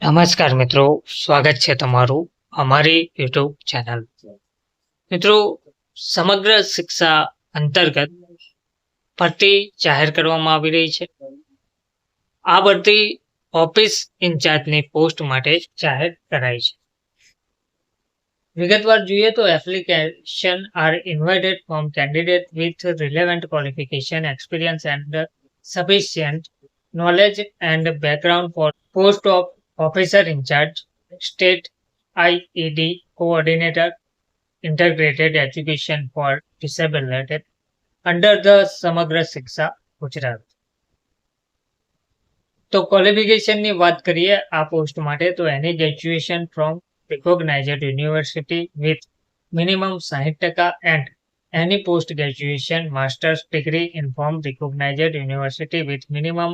નમસ્કાર મિત્રો, સ્વાગત છે તમારું અમારી યુટ્યુબ ચેનલ. મિત્રો, સમગ્ર શિક્ષા અંતર્ગત ભરતી જાહેર કરવામાં આવી રહી છે. આ ભરતી ઓફિસ ઇન્ચાર્જની પોસ્ટ માટે જાહેર કરાઈ છે. વિગતવાર જોઈએ તો application are invited from candidate with relevant qualification, experience and sufficient knowledge and background for post of officer in charge, state IED coordinator, integrated education for disabled under the સમગ્ર શિક્ષા ગુજરાત. તો ક્વોલિફિકેશનની વાત કરીએ આ પોસ્ટ માટે તો any graduation from recognized university with minimum 60% and any post-graduation master's degree in from recognized university with minimum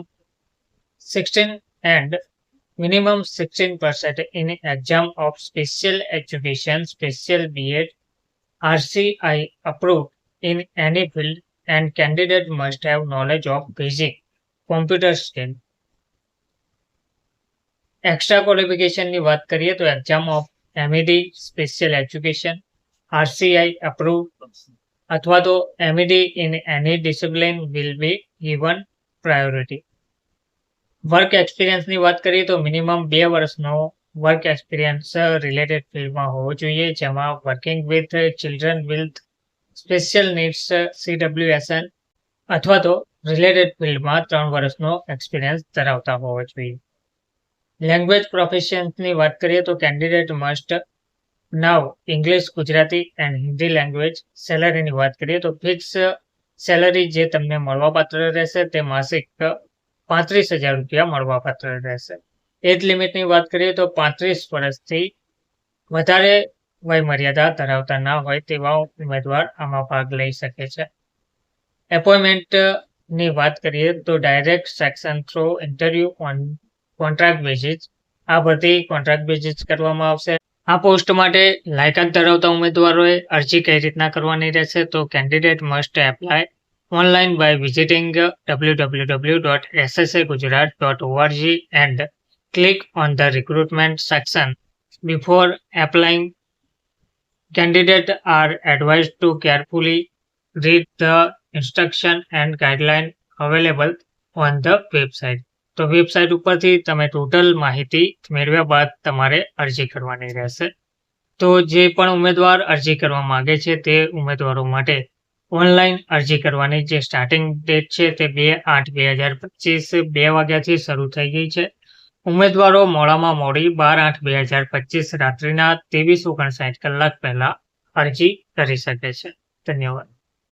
16 and minimum 16% in exam of special education, special BEd, RCI approved in any field, and candidate must have knowledge of basic computer skill. Extra ક્વોલિફિકેશનની વાત કરીએ તો exam of MED special education, RCI approve અથવા તો MED in any discipline will be given priority. Work એક્સપિરિયન્સની વાત કરીએ તો મિનિમમ 2 વર્ષનો વર્ક એક્સપિરિયન્સ રિલેટેડ ફિલ્ડમાં હોવો જોઈએ, જેમાં working with children with special needs CWSN અથવા તો રિલેટેડ ફિલ્ડમાં 3 વર્ષનો એક્સપિરિયન્સ ધરાવતા હોવો જોઈએ. લેંગ્વેજ પ્રોફેશન્સની વાત કરીએ તો candidate must know English, Gujarati and Hindi language. સેલરીની વાત કરીએ તો ફિક્સ સેલરી જે તમને મળવાપાત્ર રહેશે તે માસિક 35,000 રૂપિયા મળવાપાત્ર રહેશે. એજ લિમિટની વાત કરીએ તો 35 વર્ષથી વધારે વય મર્યાદા ધરાવતા ના હોય તેવા ઉમેદવાર આમાં ભાગ લઈ શકે છે. એપોઇન્ટમેન્ટની વાત કરીએ તો direct section throw interview on contract basis. આ બધી કોન્ટ્રાક્ટ બેઝિસ કરવામાં આવશે. આ પોસ્ટ માટે લાયકાત ધરાવતા ઉમેદવારોએ અરજી કઈ રીતના કરવાની રહેશે તો candidate must apply online by visiting www.ssa.gujarat.org and click on the recruitment section. Before applying, candidates are advised to carefully read the instruction and guideline available on the website. તો વેબસાઇટ ઉપરથી તમે ટોટલ માહિતી મેળવ્યા બાદ તમારે અરજી કરવાની રહેશે. તો જે પણ ઉમેદવાર અરજી કરવા માંગે છે તે ઉમેદવારો માટે ઓનલાઈન અરજી કરવાની જે સ્ટાર્ટિંગ ડેટ છે તે 2/8/2025 2 વાગ્યાથી શરૂ થઈ ગઈ છે. ઉમેદવારો મોડામાં મોડી 12/8/2025 રાત્રિના 23:59 કલાક પહેલા અરજી કરી શકે છે. ધન્યવાદ.